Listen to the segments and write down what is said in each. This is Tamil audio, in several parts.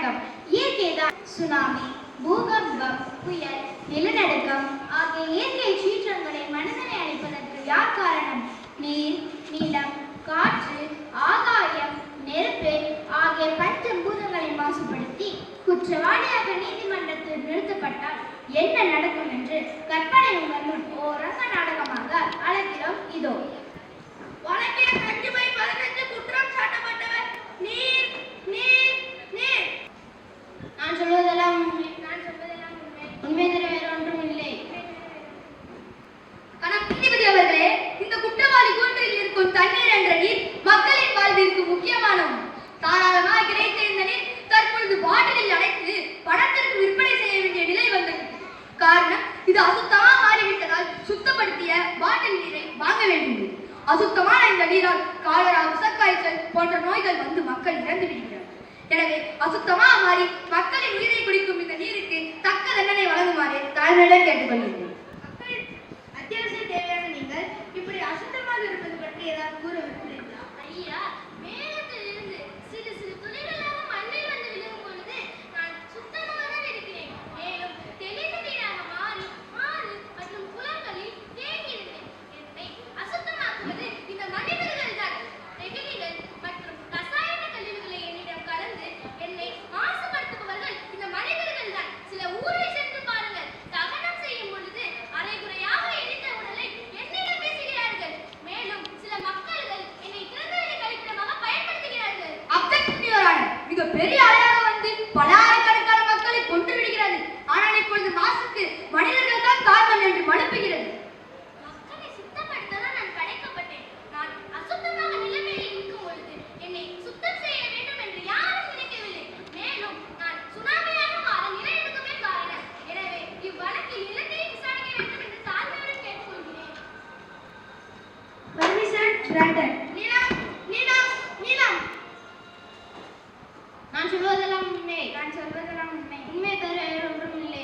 வணக்கம். இயற்கைதான் சுனாமி, பூகம்பம், புயல், நிலநடுக்கம் ஆகிய இயற்கை சீற்றங்களை மனிதனை அழிப்பதற்கு யார் காரணம்? நீர், நிலம், காற்று, ஆகாயம், நெருப்பு ஆகிய பஞ்சபூதங்களை மாசுபடுத்தி குற்றவாளியாக நீதிமன்றத்தில் நிறுத்தப்பட்டால் என்ன நடக்கும் என்று கற்பனை உங்கள் முன் ஓரங்க நாடகமாக அழைக்கிறோம். இதோ. வழக்கில் 5/15 குற்றம் சாட்டப்பட்டவர் நீர் நீர் நீர். நான் சொல்வதெல்லாம் உண்மை தவிர வேறு ஒன்றும் இல்லை. நீதிபதி அவர்களே, இந்த குற்றவாளி கூற்றில் இருக்கும் தண்ணீர் என்ற நீர் மக்களின் வாழ்விற்கு முக்கியமானது. தாராளமாக கிடைத்த இந்த நீர் தற்பொழுது பாட்டிலில் அடைத்து பணத்திற்கு விற்பனை செய்ய வேண்டிய நிலை வந்தது. காரணம், இது அசுத்தமாக மாறிவிட்டதால் சுத்தப்படுத்திய பாட்டில் நீரை வாங்க வேண்டியது. அசுத்தமான இந்த நீரால் காலரா, விஷக்காய்ச்சல் போன்ற நோய்கள் வந்து மக்கள் இறந்து விடுகிறார்கள். எனவே அசுத்தமாக மாறி மக்களின் உயிரை குடிக்கும் இந்த நீருக்கு தக்க தண்டனை வழங்குமாறு தாழ்மையுடன் கேட்டுக்கொள்கிறேன். மக்கள் அத்தியாவசிய தேவையான நீங்கள் இப்படி அசுத்தமாக இருப்பது பற்றி ஏதாவது கூற விரும்புகிறீர்களா? ஐயா, மேகத்தில் இருந்து சிறு சிறு துளிகளாக மண்ணில் வந்து விழுகும் பொழுது நான் சுத்தமாக தான் இருக்கிறேன். மேலும் தெளிந்த நீராக மாறி ஆறு மற்றும் குளங்களில் தேங்கி இருந்தேன். என்னை அசுத்தமாக்குவது இந்த மனிதர்கள் தான். நெகிழிகள் மற்றும் ரசாயன கழிவுகளை என்னிடம் கலந்து என்னை மாசுபடுத்துபவர்கள் இந்த மனிதர்கள் தான். சில ஊரை சென்று பாருங்கள், தகனம் செய்யும் பொழுது அரைகுறையாக எரிந்த உடலை என்னிடம் பேசுகிறார்கள். மேலும் சில மக்கள்கள் என்னை திறந்தவெளி கழிப்பிடமாக பயன்படுத்துகிறார்கள். மிக பெரிய அலையாக வந்து பல ஆயிரக்கணக்கான மக்களை கொண்டு விடுகிறது. ஆனால் இப்பொழுது மாசுக்கு மனிதர்கள் தான் காரணம் என்று மழுப்புகிறது. மக்களை சுத்தப்படுத்த தான் நான் படைக்கப்பட்டேன். நான் அசுத்தமாக நிலைமையில் இருக்கும் பொழுது என்னை சுத்தம் செய்ய வேண்டும் என்று யாரும் நினைக்கவில்லை. மேலும் நான் சுனாமியாக மாற நிலையெடுக்கவே காரணம். எனவே இவ்வழக்கில் நிலத்தையும் விசாரிக்க வேண்டும் என்று தாழ்மையுடன் கேட்டுக்கொள்கிறேன். Permission granted. நீலம் நீலம் நீலம். நான் சொல்வதெல்லாம் உண்மை. உண்மை தவிர வேறு ஒன்றும் இல்லை.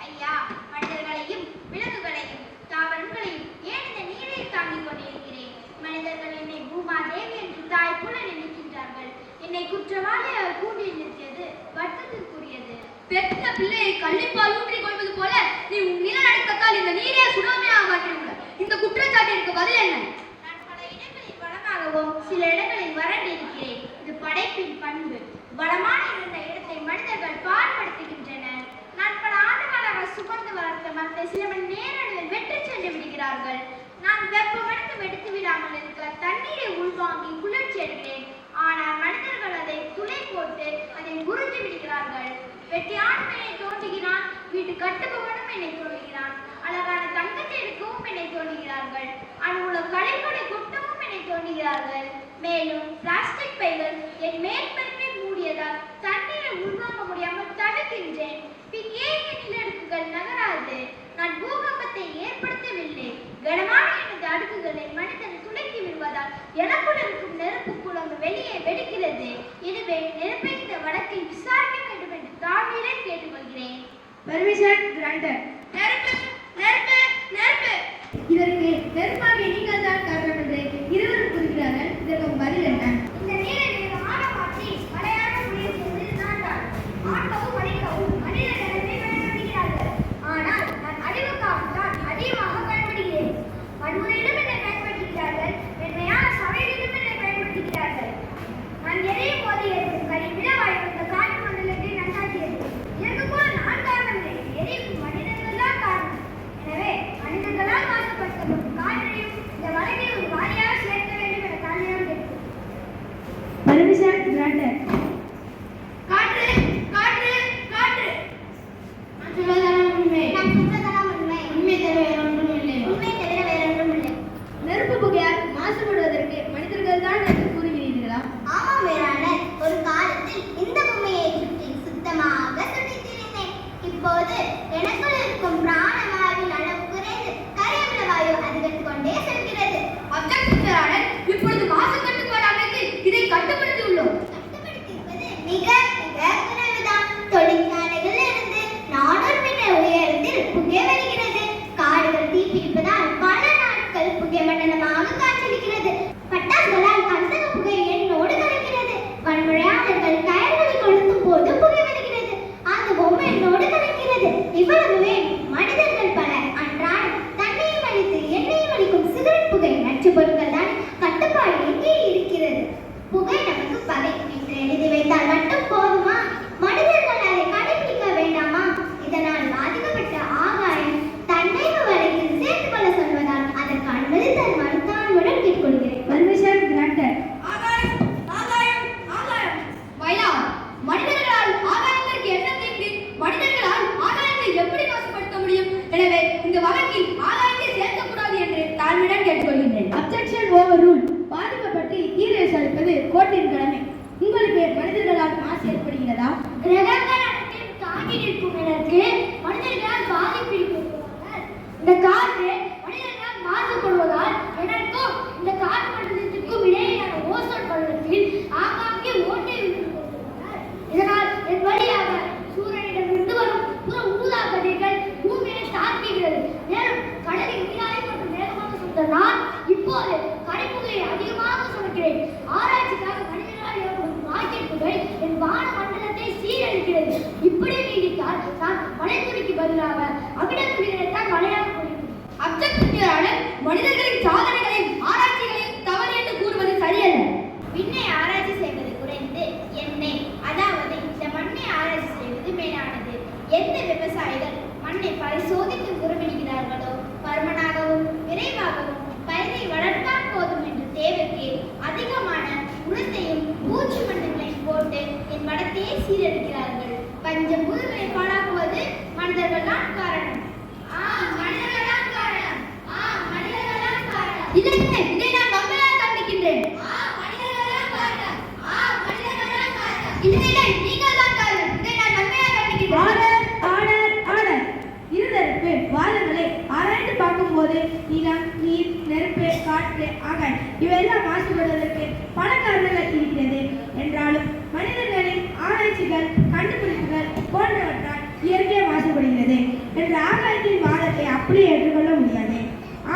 ஐயா, மனிதர்களையும் விலங்குகளையும் தாவரங்களையும் ஏன் இந்த நீரில் தாங்கிக் கொண்டிருக்கிறேன்? மனிதர்கள் என்னை பூமா தேவி என்று தாய் போல நினைக்கின்றார்கள். என்னை குற்றவாளியாக கூண்டில் நிறுத்தியது வருத்தத்திற்குரியது. பெற்ற பிள்ளையை கள்ளிப்பால் ஊற்றி கொள்வது போல நீ உன் நிலநடுக்கத்தால் இந்த நீரே சுனாமியாக மாற்றியுள்ளாய். இந்த குற்றச்சாட்டிற்கு பதில் என்ன? நான் பல இடங்களில் வளமாகவும் சில இடங்களில் வறண்டு இருக்கிறேன். இது படைப்பின் பண்பு. வளமான இருந்த இடத்தை மனிதர்கள் பாழ்படுத்துகின்றனர். நான் பல ஆண்டுகளாக சுமந்து வளர்த்த மரத்தை சில மணி நேரங்களில் வெற்றி சென்று விடுகிறார்கள். நான் வெப்பமடைந்து வெடித்து விடாமல் இருக்கிற தண்ணீரை உள்வாங்கி குளிர்ச்சி அடைகிறேன். ஆனால் மனிதர்கள் அதை துளை போட்டு அதை உறிஞ்சி விடுகிறார்கள். வெட்டியான என்னை தோன்றுகிறான், வீட்டு கட்டுபவனும் என்னை தோன்றுகிறான், அழகான தங்கத்தை எடுக்கவும் என்னை தோன்றுகிறார்கள், அன்புள்ள கலைப்படை குட்டமும் என்னை தோன்றுகிறார்கள். மேலும் பிளாஸ்டிக் பைகள் என் மேற்பரப்பை மூடியதால் தண்ணீரை உள்வாங்க முடியாமல் தடுக்கின்றேன். பின் ஏன் என் நிலடுக்குகள் நகராது? நான் பூகம்பத்தை ஏற்படுத்தவில்லை. கனமான எனது அடுக்குகளை மனிதன் துளைக்கி விடுவதால் எனக்குள் இருக்கும் நெருப்பு குழம்பு வெளியே வெடிக்கிறது. எனவே நெருப்பை இந்த வழக்கில் விசாரிக்க வேண்டும் என்று தாழ்மையுடன் கேட்டுக்கொள்கிறேன். Permission granted. நெருப்பு நெருப்பு நெருப்பு. இதற்கு நெருப்பாகிய நீங்கள் தான் காரணம் என்று இருவரும் கூறுகிறார்கள். இதற்கு பதில் என்ன? இந்த நீரை ஆழ மாற்றி மலையான முடிவு செய்வது நான் தான். ஆட்டவும் அழிக்கவும் மனிதர்களை பயன்படுத்துகிறார்கள். ஆனால் நான் அழிவுக்காகத்தான் அதிகமாக பயன்படுகிறேன். வன்முறையிலும் என்னை பயன்படுத்துகிறார்கள். மென்மையான சமையலிலும் என்னை பயன்படுத்துகிறார்கள். நான் எரியும் போது ஏற்படும் கரி விழவாய் இந்த காற்று மண்டலத்தை நன்றாகிறது. இதற்கு கூட நான் காரணம் இல்லை. எரியும் மனிதர்கள் தான் காரணம். எனவே மனிதர்களால் மாசுபடுத்தப்படும் இவ்வளவு வேண்டும். மனிதர்கள் பலர் அன்றாடம் தண்ணியும் அடித்து எண்ணெயும் அடிக்கும் சிகரெட் புகை நச்சு பொருட்கள் தான் கட்டுப்பாடு எங்கே இருக்கிறது? புகை நமக்கு பகை என்று எழுதி வைத்தால் மட்டும் போதுமா? மனிதர்கள் அதை கடைபிடிக்க வேண்டாமா? இதனால் பாதிக்கப்பட்ட ஆகாயம் தன்னைவு வலையில் சேர்த்துக் கொள்ள சொல்வதால் அதற்கு அனுமதி தருமாறு தாழ்வுடன் கேட்டுக்கொள்கிறேன். Permission granted. ஆகாயம் ஆகாயம் ஆகாயம் வயலா மனிதர்களால் ஆகாயத்திற்கு என்ன தீங்கு? மனிதர்களால் ஆகாயத்தை எப்படி மாசுபடுத்த முடியும்? எனவே இந்த வழக்கில் ஆகாயத்தை சேர்க்கக்கூடாது என்று தாழ்மையுடன் கேட்டுக்கொள்கின்றேன். Objection over rule. பாதிப்பை பற்றி தீர்வு அளிப்பது கோர்ட்டின் கடமை. உங்களுக்கு மனிதர்களால் மாசு ஏற்படுகிறதா? கிரகங்கள் அனைத்தையும் தாங்கி நிற்கும் எனக்கு மனிதர்களால் பாதிப்பு ஏற்படுவதால் இந்த காற்று மனிதர்களால் மாசுபடுவதால் எனக்கும் இந்த காற்று மண்டலத்திற்கும் இடையிலான ஓசோன் படலத்தில் ஆங்காங்கே ஓட்டை விழுந்துள்ளதால் இதனால் என் வழியாக சூரியனிடமிருந்து வரும் புற ஊதா கதிர்கள் பூமியை தாக்குகிறது. மேலும் கடலில் நீராவி மற்றும் வேகமாக சுத்த நான் இப்போது கரைப்புகையை அதிகமாக சுமக்கிறேன். ஆராய்ச்சிக்காக மனிதர்களால் ஏற்படும் ராக்கெட் புகை என் வான மண்டலத்தை சீரழிக்கிறது. இப்படி நீடித்தால் நான் மழைத்துளிக்கு பதிலாக அமிலத்துளிகளை தான் மழையாக பொழியும். அப்ஜெக்டிவான மனிதர்களின் சாதனைகளையும் ஆராய்ச்சிகளையும் தவறு என்று கூறுவது சரியல்ல. விண்ணை ஆராய்ச்சி செய்வது குறைந்து என்னை அதாவது இந்த மண்ணை ஆராய்ச்சி செய்வது மேலானது. எந்த விவசாயிகள் மண்ணை பரிசோதித்து உருவிடுகிறார்களோ பருமனாகவும் விரைவாகவும் பயிரை வளர்த்தால் போதும் என்ற தேவைக்கு அதிகமான உரத்தையும் பூச்சி மருந்துகளையும் போட்டு என் வளத்தையே சீரழிக்கிறார்கள். பஞ்ச பூதங்களை பாழாக்குவது மனிதர்கள் தான் காரணம். மனிதர்கள் தான் காரணம். மனிதர்கள் தான் காரணம். இதை நான் மக்களால் கண்டிக்கின்றேன். மனிதர்கள் தான் காரணம். மனிதர்கள் தான் காரணம். இல்லை நீங்கள் தான் காரணம். இதை நான் நன்மையாக கண்டிக்கின்றேன். Order order order. இருதரப்பு வாதங்களை ஆராய்ந்து பார்க்கும்போது நிலம், நீர், நெருப்பு, காற்று, ஆகாயம் இவையெல்லாம் மாசுபடுவதற்கு பல காரணங்கள் இருக்கிறது. என்றாலும் மனிதர்களின் ஆராய்ச்சிகள், கண்டுபிடிப்புகள் போன்றவற்றால் இயற்கை மாசுபடுகிறது என்ற ஆகாயத்தின் வாதத்தை அப்படியே ஏற்றுக்கொள்ள முடியாது.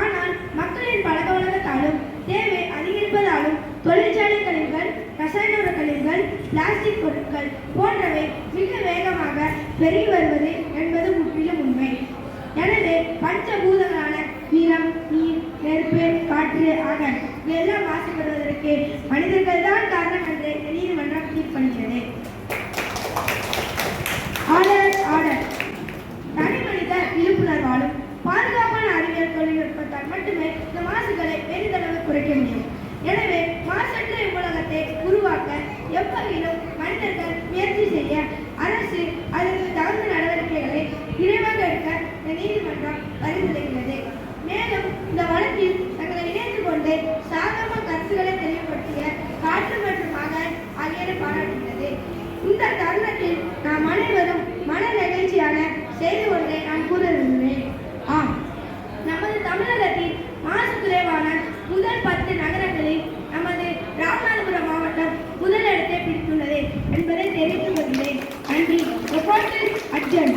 ஆனால் மக்களின் பழக்கவழக்கத்தாலும் தேவை அதிகரிப்பதாலும் தொழிற்சாலை கழிவுகள், ரசாயன உர கழிவுகள், பிளாஸ்டிக் பொருட்கள் போன்றவை மிக வேகமாக பெருகி வருவது என்பது முற்றிலும் உண்மை. எனவே பஞ்சபூதங்களான நிலம், நீர், நெருப்பு, காற்று, ஆகாயம் இவையெல்லாம் மாசுபடுவதற்கு மனிதர்கள் தான் காரணம் என்று நீதிமன்றம் தீர்ப்பளிக்கிறது. Order order. தனி மனித விழிப்புணர்வாலும் பாதுகாப்பான அறிவியல் தொழில்நுட்பத்தால் மட்டுமே இந்த மாசுகளை பெரிதளவு குறைக்க முடியும். எனவே மாசற்ற உலகத்தை உருவாக்க எவ்வகையிலும் மனிதர்கள் முயற்சி செய்ய அரசு அதற்கு தகுந்த நடவடிக்கைகளை விரைவாக எடுக்க இந்த நீதிமன்றம் பரிந்துரைக்கிறது. மேலும் இந்த வழக்கில் தங்களை இணைந்து கொண்டு சாதகமான கருத்துக்களை தெளிவுபடுத்திய காற்று மற்றும் ஆகாயம் ஆகியோரை பாராட்டுகிறது. இந்த தருணத்தில் நாம் அனைவரும் மன நெகிழ்ச்சியான செய்தி ஒன்றை நான் கூற விரும்புகிறேன். நமது தமிழகத்தில் மாசு குறைவான முதல் 10 நகரங்களில் நமது ராமநாதபுரம் மாவட்டம் முதலிடத்தை பிடித்துள்ளது என்பதை தெரிவித்துக் கொள்கிறேன். நன்றி. அட்ஜன்.